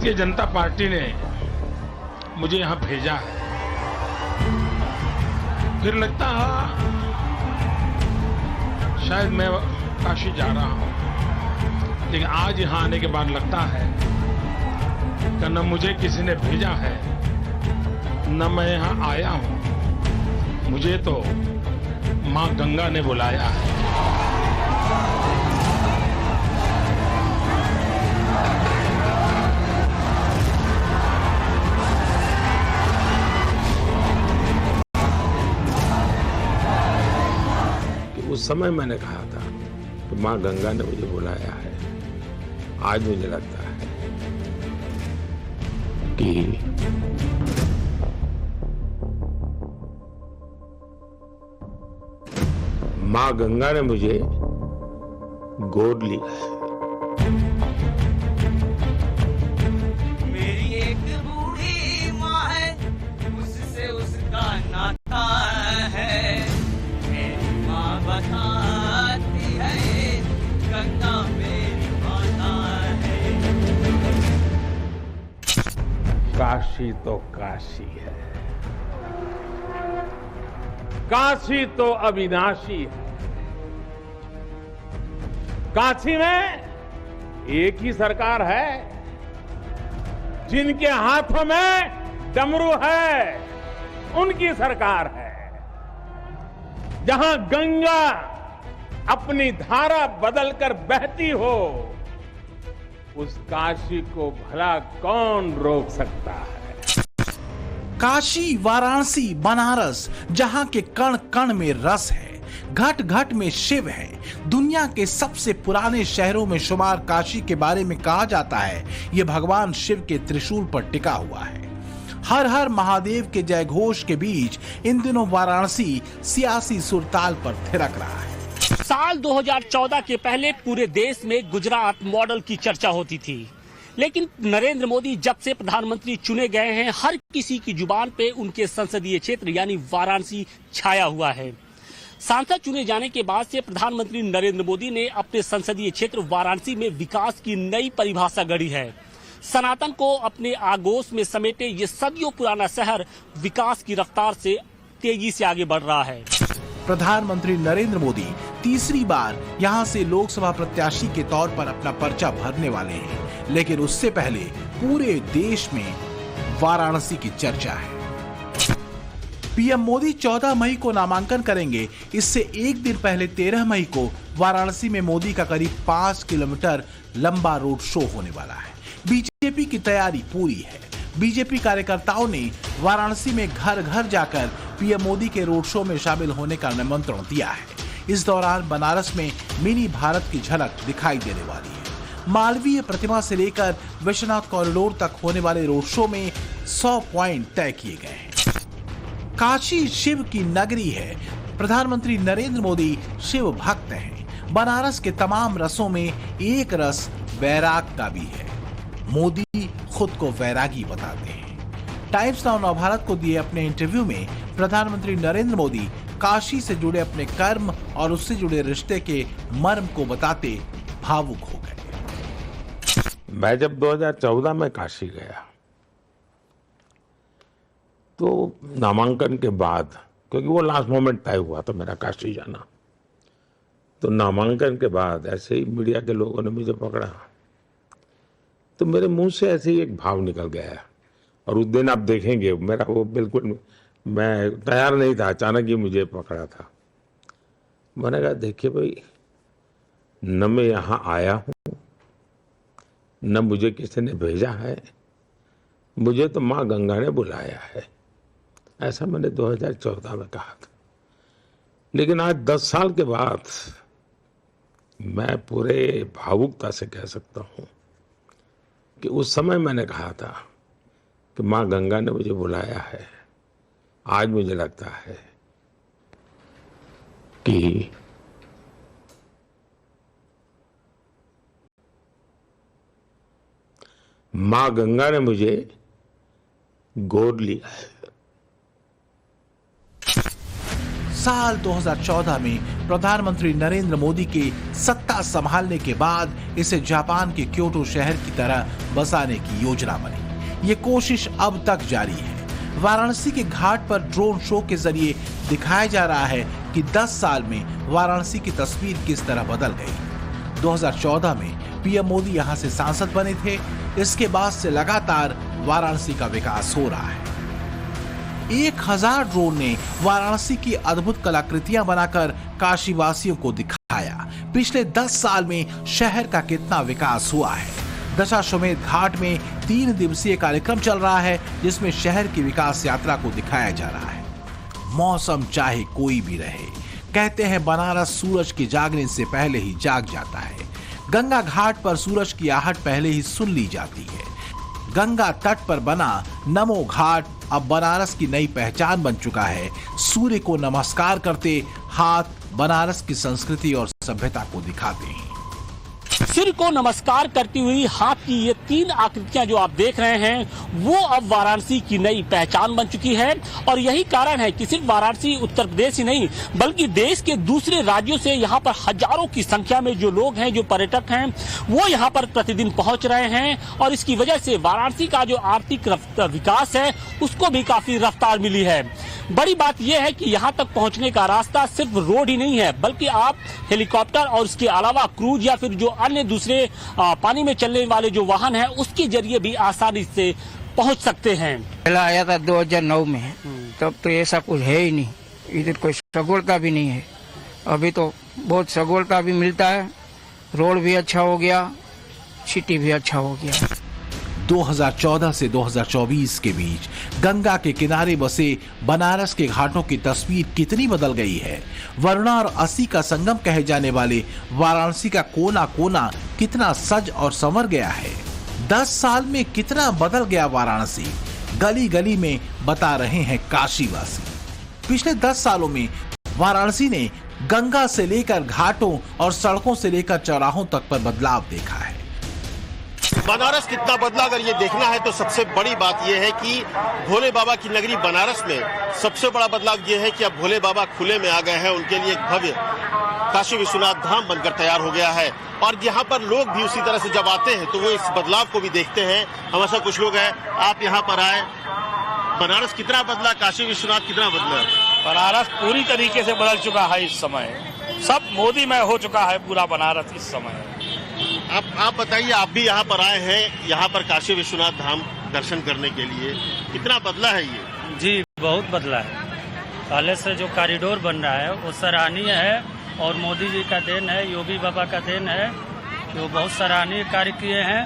Bharatiya Janata party ने मुझे यहाँ भेजा है। फिर लगता है शायद मैं काशी जा रहा हूँ, लेकिन आज यहाँ आने के बाद लगता है कि न मुझे किसी ने भेजा है, न मैं यहाँ आया हूँ, मुझे तो माँ गंगा ने बुलाया है। उस समय मैंने कहा था कि माँ गंगा ने मुझे बुलाया है। आज मुझे लगता है कि माँ गंगा ने मुझे गोद लिया है। मेरी एक बूढ़ी माँ है, उससे उसका नाता है। मेरी माँ बताती है, गंगा मेरी माता है। काशी तो काशी है, काशी तो अविनाशी है। काशी में एक ही सरकार है, जिनके हाथों में डमरू है, उनकी सरकार है। जहां गंगा अपनी धारा बदलकर बहती हो, उस काशी को भला कौन रोक सकता है। काशी, वाराणसी, बनारस, जहां के कण कण में रस है, घट घट में शिव है। दुनिया के सबसे पुराने शहरों में शुमार काशी के बारे में कहा जाता है, यह भगवान शिव के त्रिशूल पर टिका हुआ है। हर हर महादेव के जय घोष के बीच इन दिनों वाराणसी सियासी सुरताल पर थिरक रहा है। साल 2014 के पहले पूरे देश में गुजरात मॉडल की चर्चा होती थी, लेकिन नरेंद्र मोदी जब से प्रधानमंत्री चुने गए हैं, हर किसी की जुबान पे उनके संसदीय क्षेत्र यानी वाराणसी छाया हुआ है। सांसद चुने जाने के बाद से प्रधानमंत्री नरेंद्र मोदी ने अपने संसदीय क्षेत्र वाराणसी में विकास की नई परिभाषा गढ़ी है। सनातन को अपने आगोश में समेटे ये सदियों पुराना शहर विकास की रफ्तार से तेजी से आगे बढ़ रहा है। प्रधानमंत्री नरेंद्र मोदी तीसरी बार यहां से लोकसभा प्रत्याशी के तौर पर अपना पर्चा भरने वाले हैं, लेकिन उससे पहले पूरे देश में वाराणसी की चर्चा है। पीएम मोदी 14 मई को नामांकन करेंगे। इससे एक दिन पहले 13 मई को वाराणसी में मोदी का करीब 5 किलोमीटर लंबा रोड शो होने वाला है। बीजेपी की तैयारी पूरी है। बीजेपी कार्यकर्ताओं ने वाराणसी में घर घर जाकर पीएम मोदी के रोड शो में शामिल होने का निमंत्रण दिया है। इस दौरान बनारस में मिनी भारत की झलक दिखाई देने वाली है। मालवीय प्रतिमा से लेकर विश्वनाथ कॉरिडोर तक होने वाले रोड शो में 100 पॉइंट तय किए गए हैं। काशी शिव की नगरी है। प्रधानमंत्री नरेंद्र मोदी शिव भक्त हैं। बनारस के तमाम रसों में एक रस वैराग का भी है। मोदी खुद को वैरागी बताते हैं। टाइम्स नाउ नवभारत को दिए अपने इंटरव्यू में प्रधानमंत्री नरेंद्र मोदी काशी से जुड़े अपने कर्म और उससे जुड़े रिश्ते के मर्म को बताते भावुक हो गए। मैं जब 2014 में काशी गया तो नामांकन के बाद, क्योंकि वो लास्ट मोमेंट तय हुआ था मेरा काशी जाना, तो नामांकन के बाद ऐसे ही मीडिया के लोगों ने मुझे पकड़ा तो मेरे मुंह से ऐसे ही एक भाव निकल गया। और उस दिन आप देखेंगे मेरा वो बिल्कुल, मैं तैयार नहीं था, अचानक ही मुझे पकड़ा था। मैंने कहा देखिए भाई, न मैं यहाँ आया हूँ, न मुझे किसी ने भेजा है, मुझे तो माँ गंगा ने बुलाया है। ऐसा मैंने 2014 में कहा था। लेकिन आज 10 साल के बाद मैं पूरे भावुकता से कह सकता हूँ कि उस समय मैंने कहा था कि माँ गंगा ने मुझे बुलाया है। आज मुझे लगता है कि माँ गंगा ने मुझे गोद लिया है। साल 2014 में प्रधानमंत्री नरेंद्र मोदी के सत्ता संभालने के बाद इसे जापान के क्योटो शहर की तरह बसाने की योजना बनी। ये कोशिश अब तक जारी है। वाराणसी के घाट पर ड्रोन शो के जरिए दिखाया जा रहा है कि 10 साल में वाराणसी की तस्वीर किस तरह बदल गई। 2014 में पीएम मोदी यहां से सांसद बने थे। इसके बाद से लगातार वाराणसी का विकास हो रहा है। 1000 ड्रोन ने वाराणसी की अद्भुत कलाकृतियां बनाकर काशीवासियों को दिखाया पिछले 10 साल में शहर का कितना विकास हुआ है। दशाश्वमेध घाट में 3 दिवसीय कार्यक्रम चल रहा है, जिसमें शहर की विकास यात्रा को दिखाया जा रहा है। मौसम चाहे कोई भी रहे, कहते हैं बनारस सूरज के जागने से पहले ही जाग जाता है। गंगा घाट पर सूरज की आहट पहले ही सुन ली जाती है। गंगा तट पर बना नमो घाट अब बनारस की नई पहचान बन चुका है। सूर्य को नमस्कार करते हाथ बनारस की संस्कृति और सभ्यता को दिखाते हैं। सूर्य को नमस्कार करती हुई हाथ की ये 3 आकृतियां जो आप देख रहे हैं वो अब वाराणसी की नई पहचान बन चुकी है। और यही कारण है कि सिर्फ वाराणसी उत्तर प्रदेश ही नहीं बल्कि देश के दूसरे राज्यों से यहाँ पर हजारों की संख्या में जो लोग हैं, जो पर्यटक हैं, वो यहाँ पर प्रतिदिन पहुंच रहे हैं। और इसकी वजह से वाराणसी का जो आर्थिक विकास है उसको भी काफी रफ्तार मिली है। बड़ी बात यह है कि यहाँ तक पहुँचने का रास्ता सिर्फ रोड ही नहीं है बल्कि आप हेलीकॉप्टर और उसके अलावा क्रूज या फिर जो अन्य दूसरे पानी में चलने वाले जो वाहन हैं उसके जरिए भी आसानी से पहुंच सकते हैं। पहला आया था 2009 में, तब तो ऐसा कुछ है ही नहीं, इधर कोई सगोलता भी नहीं है। अभी तो बहुत सगोलता भी मिलता है, रोड भी अच्छा हो गया, सिटी भी अच्छा हो गया। 2014 से 2024 के बीच गंगा के किनारे बसे बनारस के घाटों की तस्वीर कितनी बदल गई है। वरुणा और असी का संगम कहे जाने वाले वाराणसी का कोना कोना कितना सज और संवर गया है। 10 साल में कितना बदल गया वाराणसी, गली गली में बता रहे हैं काशीवासी। पिछले 10 सालों में वाराणसी ने गंगा से लेकर घाटों और सड़कों से लेकर चौराहों तक पर बदलाव देखा है। बनारस कितना बदला, अगर ये देखना है तो सबसे बड़ी बात यह है कि भोले बाबा की नगरी बनारस में सबसे बड़ा बदलाव ये है कि अब भोले बाबा खुले में आ गए हैं। उनके लिए एक भव्य काशी विश्वनाथ धाम बनकर तैयार हो गया है और यहाँ पर लोग भी उसी तरह से जब आते हैं तो वो इस बदलाव को भी देखते हैं। हमारे साथ कुछ लोग हैं, आप यहाँ पर आए, बनारस कितना बदला, काशी विश्वनाथ कितना बदला? बनारस पूरी तरीके से बदल चुका है इस समय, सब मोदीमय हो चुका है पूरा बनारस इस समय। आप बताइए, आप भी यहाँ पर आए हैं, यहाँ पर काशी विश्वनाथ धाम दर्शन करने के लिए, कितना बदला है ये? जी बहुत बदला है। पहले से जो कॉरिडोर बन रहा है वो सराहनीय है और मोदी जी का देन है, योगी बाबा का देन है, जो बहुत सराहनीय कार्य किए हैं।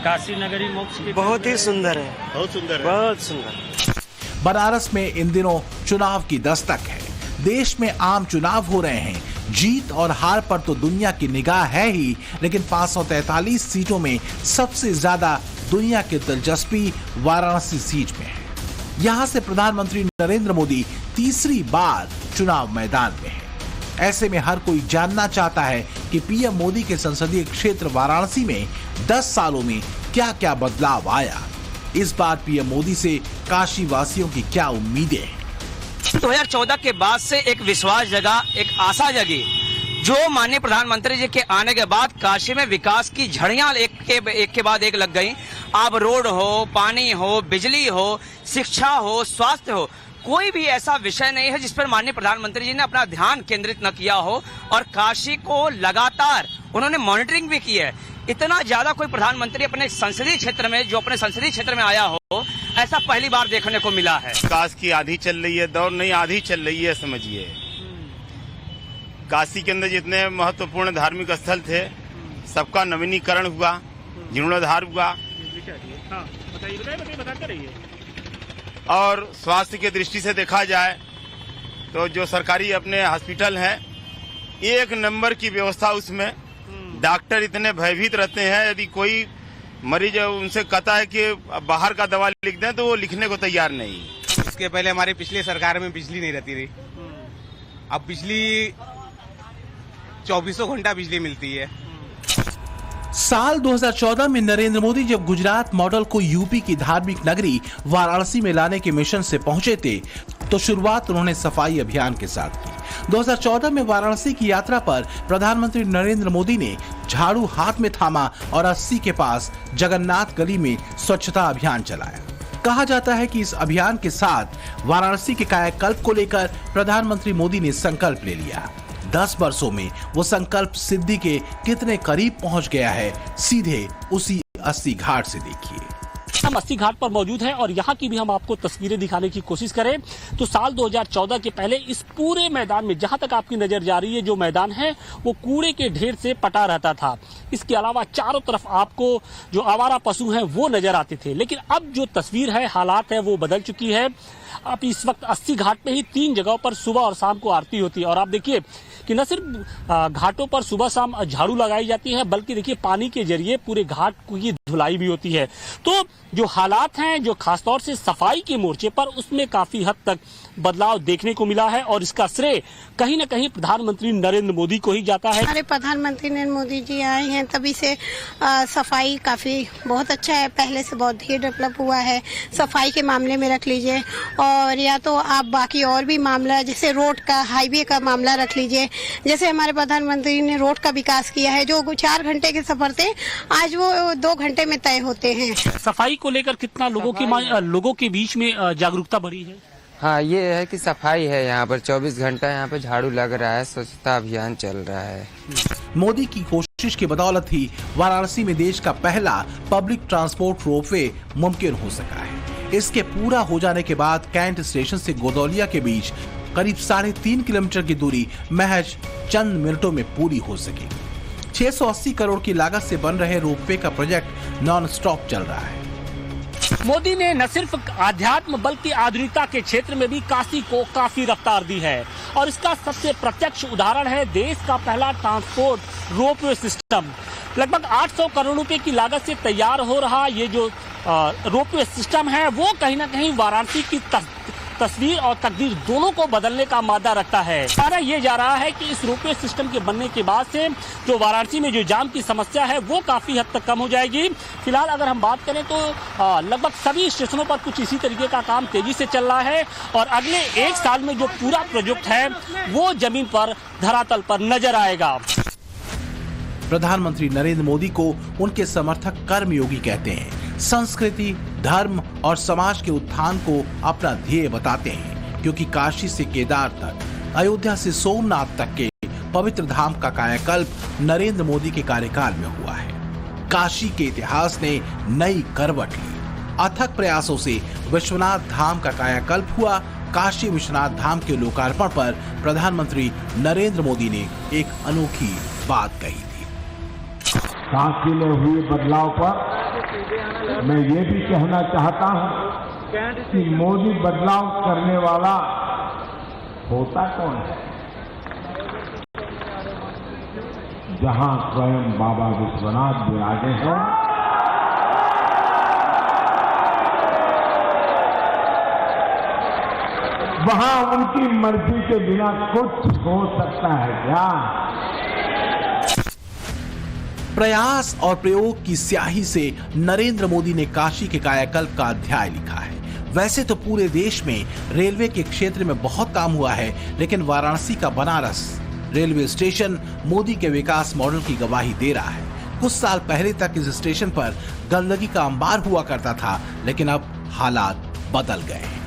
काशी नगरी मोक्ष की बहुत ही सुंदर है, बहुत सुंदर है, बहुत सुंदर। बनारस में इन दिनों चुनाव की दस्तक है। देश में आम चुनाव हो रहे हैं। जीत और हार पर तो दुनिया की निगाह है ही, लेकिन 543 सीटों में सबसे ज्यादा दुनिया की दिलचस्पी वाराणसी सीट में है। यहां से प्रधानमंत्री नरेंद्र मोदी तीसरी बार चुनाव मैदान में है। ऐसे में हर कोई जानना चाहता है कि पीएम मोदी के संसदीय क्षेत्र वाराणसी में 10 सालों में क्या क्या बदलाव आया। इस बार पीएम मोदी से काशी वासियों की क्या उम्मीदें हैं। 2014 के बाद से एक विश्वास जगा, एक आशा जगी, जो माननीय प्रधानमंत्री जी के आने के बाद काशी में विकास की झड़ियां एक के बाद एक लग गई। अब रोड हो, पानी हो, बिजली हो, शिक्षा हो, स्वास्थ्य हो, कोई भी ऐसा विषय नहीं है जिस पर माननीय प्रधानमंत्री जी ने अपना ध्यान केंद्रित न किया हो। और काशी को लगातार उन्होंने मॉनिटरिंग भी की है। इतना ज्यादा कोई प्रधानमंत्री अपने संसदीय क्षेत्र में, जो अपने संसदीय क्षेत्र में आया हो, ऐसा पहली बार देखने को मिला है। विकास की आधी चल रही है, दौड़ नहीं आधी चल रही है, समझिए। काशी के अंदर जितने महत्वपूर्ण धार्मिक स्थल थे सबका नवीनीकरण हुआ, जीर्णोद्धार हुआ। और स्वास्थ्य की दृष्टि से देखा जाए तो जो सरकारी अपने हॉस्पिटल हैं, 1 नंबर की व्यवस्था उसमें। डॉक्टर इतने भयभीत रहते हैं, यदि कोई मरीज उनसे कहता है कि बाहर का दवा लिख दें तो वो लिखने को तैयार नहीं। इसके पहले हमारी पिछली सरकार में बिजली नहीं रहती थी, अब बिजली 24 घंटा बिजली मिलती है। साल 2014 में नरेंद्र मोदी जब गुजरात मॉडल को यूपी की धार्मिक नगरी वाराणसी में लाने के मिशन से पहुंचे थे, तो शुरुआत उन्होंने सफाई अभियान के साथ की। 2014 में वाराणसी की यात्रा पर प्रधानमंत्री नरेंद्र मोदी ने झाड़ू हाथ में थामा और 80 के पास जगन्नाथ गली में स्वच्छता अभियान चलाया। कहा जाता है कि इस अभियान के साथ वाराणसी के कायाकल्प को लेकर प्रधानमंत्री मोदी ने संकल्प ले लिया। 10 वर्षों में वो संकल्प सिद्धि के कितने करीब पहुंच गया है, सीधे उसी 80 घाट से देखिए। हम 80 घाट पर मौजूद हैं और यहाँ की भी हम आपको तस्वीरें दिखाने की कोशिश करें तो साल 2014 के पहले इस पूरे मैदान में जहाँ तक आपकी नजर जा रही है जो मैदान है वो कूड़े के ढेर से पटा रहता था। इसके अलावा चारों तरफ आपको जो आवारा पशु हैं वो नजर आते थे। लेकिन अब जो तस्वीर है, हालात है, वो बदल चुकी है। अब इस वक्त 80 घाट पे ही 3 जगहों पर सुबह और शाम को आरती होती है और आप देखिए कि न सिर्फ घाटों पर सुबह शाम झाड़ू लगाई जाती है बल्कि देखिए पानी के जरिए पूरे घाट की धुलाई भी होती है। तो जो हालात हैं, जो खासतौर से सफाई के मोर्चे पर, उसमें काफी हद तक बदलाव देखने को मिला है और इसका श्रेय कहीं न कहीं प्रधानमंत्री नरेंद्र मोदी को ही जाता है। हमारे प्रधानमंत्री नरेंद्र मोदी जी आए हैं तभी से सफाई काफी बहुत अच्छा है, पहले से बहुत ही डेवलप हुआ है। सफाई के मामले में रख लीजिए और या तो आप बाकी और भी मामला जैसे रोड का, हाईवे का मामला रख लीजिए। जैसे हमारे प्रधानमंत्री ने रोड का विकास किया है, जो 4 घंटे के सफर थे आज वो 2 घंटे में तय होते हैं। सफाई को लेकर कितना लोगों के बीच में जागरूकता बढ़ी है? हाँ, ये है कि सफाई है यहाँ पर 24 घंटा यहाँ पे झाड़ू लग रहा है, स्वच्छता अभियान चल रहा है। मोदी की कोशिश की बदौलत ही वाराणसी में देश का पहला पब्लिक ट्रांसपोर्ट रोपवे मुमकिन हो सका है। इसके पूरा हो जाने के बाद कैंट स्टेशन से गोदौलिया के बीच करीब 3.5 किलोमीटर की दूरी महज चंद मिनटों में पूरी हो सकेगी। 680 करोड़ की लागत से बन रहे रोपवे का प्रोजेक्ट नॉन स्टॉप चल रहा है। मोदी ने न सिर्फ आध्यात्म बल्कि आधुनिकता के क्षेत्र में भी काशी को काफी रफ्तार दी है और इसका सबसे प्रत्यक्ष उदाहरण है देश का पहला ट्रांसपोर्ट रोपवे सिस्टम। लगभग 800 करोड़ रुपए की लागत से तैयार हो रहा ये जो रोपवे सिस्टम है वो कहीं न कहीं वाराणसी की तस्वीर और तकदीर दोनों को बदलने का मादा रखता है। माना ये जा रहा है कि इस रोपवे सिस्टम के बनने के बाद से जो वाराणसी में जो जाम की समस्या है वो काफी हद तक कम हो जाएगी। फिलहाल अगर हम बात करें तो लगभग सभी स्टेशनों पर कुछ इसी तरीके का काम तेजी से चल रहा है और अगले 1 साल में जो पूरा प्रोजेक्ट है वो जमीन पर, धरातल पर नजर आएगा। प्रधानमंत्री नरेंद्र मोदी को उनके समर्थक कर्मयोगी कहते हैं। संस्कृति, धर्म और समाज के उत्थान को अपना ध्येय बताते हैं क्योंकि काशी से केदार तक, अयोध्या से सोमनाथ तक के पवित्र धाम का कायाकल्प नरेंद्र मोदी के कार्यकाल में हुआ है। काशी के इतिहास ने नई करवट ली। अथक प्रयासों से विश्वनाथ धाम का कायाकल्प हुआ। काशी विश्वनाथ धाम के लोकार्पण पर प्रधानमंत्री नरेंद्र मोदी ने एक अनोखी बात कही थी। काशी में हुए बदलाव पर मैं ये भी कहना चाहता हूं कि मोदी बदलाव करने वाला होता कौन है? जहां स्वयं बाबा विश्वनाथ विराजे हैं, वहां उनकी मर्जी के बिना कुछ हो सकता है क्या? प्रयास और प्रयोग की स्याही से नरेंद्र मोदी ने काशी के कायाकल्प का अध्याय लिखा है। वैसे तो पूरे देश में रेलवे के क्षेत्र में बहुत काम हुआ है, लेकिन वाराणसी का बनारस रेलवे स्टेशन मोदी के विकास मॉडल की गवाही दे रहा है। कुछ साल पहले तक इस स्टेशन पर गंदगी का अंबार हुआ करता था, लेकिन अब हालात बदल गए हैं।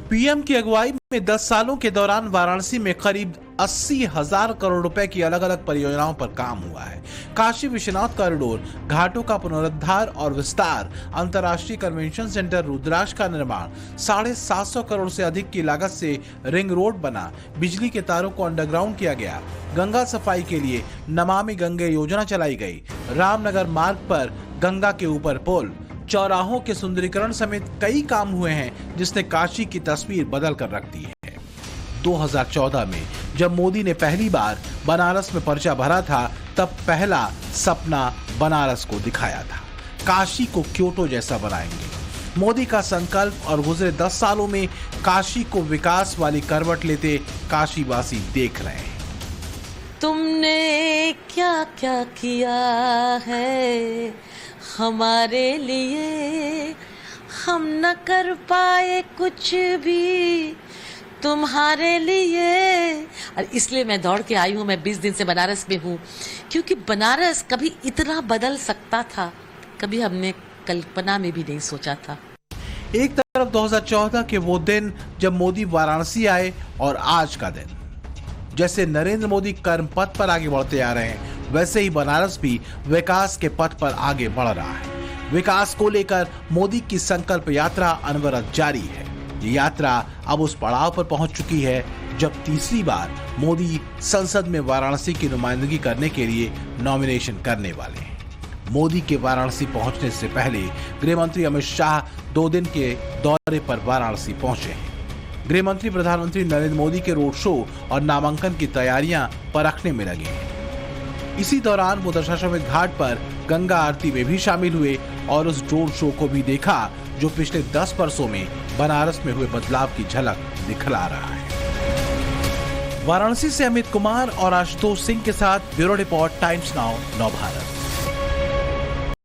पीएम की अगुवाई में 10 सालों के दौरान वाराणसी में करीब 80,000 करोड़ रुपए की अलग अलग परियोजनाओं पर काम हुआ है। काशी विश्वनाथ कॉरिडोर, घाटों का पुनरुद्धार और विस्तार, अंतर्राष्ट्रीय कन्वेंशन सेंटर रुद्राक्ष का निर्माण, 750 करोड़ से अधिक की लागत से रिंग रोड बना, बिजली के तारों को अंडरग्राउंड किया गया, गंगा सफाई के लिए नमामि गंगे योजना चलाई गई, रामनगर मार्ग पर गंगा के ऊपर पुल, चौराहों के सुंदरीकरण समेत कई काम हुए हैं जिसने काशी की तस्वीर बदल कर रख दी है। 2014 में जब मोदी ने पहली बार बनारस में पर्चा भरा था, तब पहला सपना बनारस को दिखाया था। काशी को क्योटो जैसा बनाएंगे। मोदी का संकल्प और गुजरे 10 सालों में काशी को विकास वाली करवट लेते काशीवासी देख रहे हैं। तुमने क्या क्या किया है हमारे लिए, हम न कर पाए कुछ भी तुम्हारे लिए। और इसलिए मैं दौड़ के आई हूँ। मैं 20 दिन से बनारस में हूँ, क्योंकि बनारस कभी इतना बदल सकता था, कभी हमने कल्पना में भी नहीं सोचा था। एक तरफ 2014 के वो दिन जब मोदी वाराणसी आए, और आज का दिन। जैसे नरेंद्र मोदी कर्म पथ पर आगे बढ़ते आ रहे हैं, वैसे ही बनारस भी विकास के पथ पर आगे बढ़ रहा है। विकास को लेकर मोदी की संकल्प यात्रा अनवरत जारी है। ये यात्रा अब उस पड़ाव पर पहुंच चुकी है जब तीसरी बार मोदी संसद में वाराणसी की नुमाइंदगी करने के लिए नॉमिनेशन करने वाले हैं। मोदी के वाराणसी पहुंचने से पहले गृह मंत्री अमित शाह 2 दिन के दौरे पर वाराणसी पहुंचे हैं। गृह मंत्री प्रधानमंत्री नरेंद्र मोदी के रोड शो और नामांकन की तैयारियां परखने में लगे हैं। इसी दौरान वो दशाश्वमेध घाट पर गंगा आरती में भी शामिल हुए और उस रोड शो को भी देखा जो पिछले 10 वर्षों में बनारस में हुए बदलाव की झलक दिखला रहा है। वाराणसी से अमित कुमार और आशुतोष सिंह के साथ ब्यूरो रिपोर्ट, टाइम्स नाउ, नव भारत।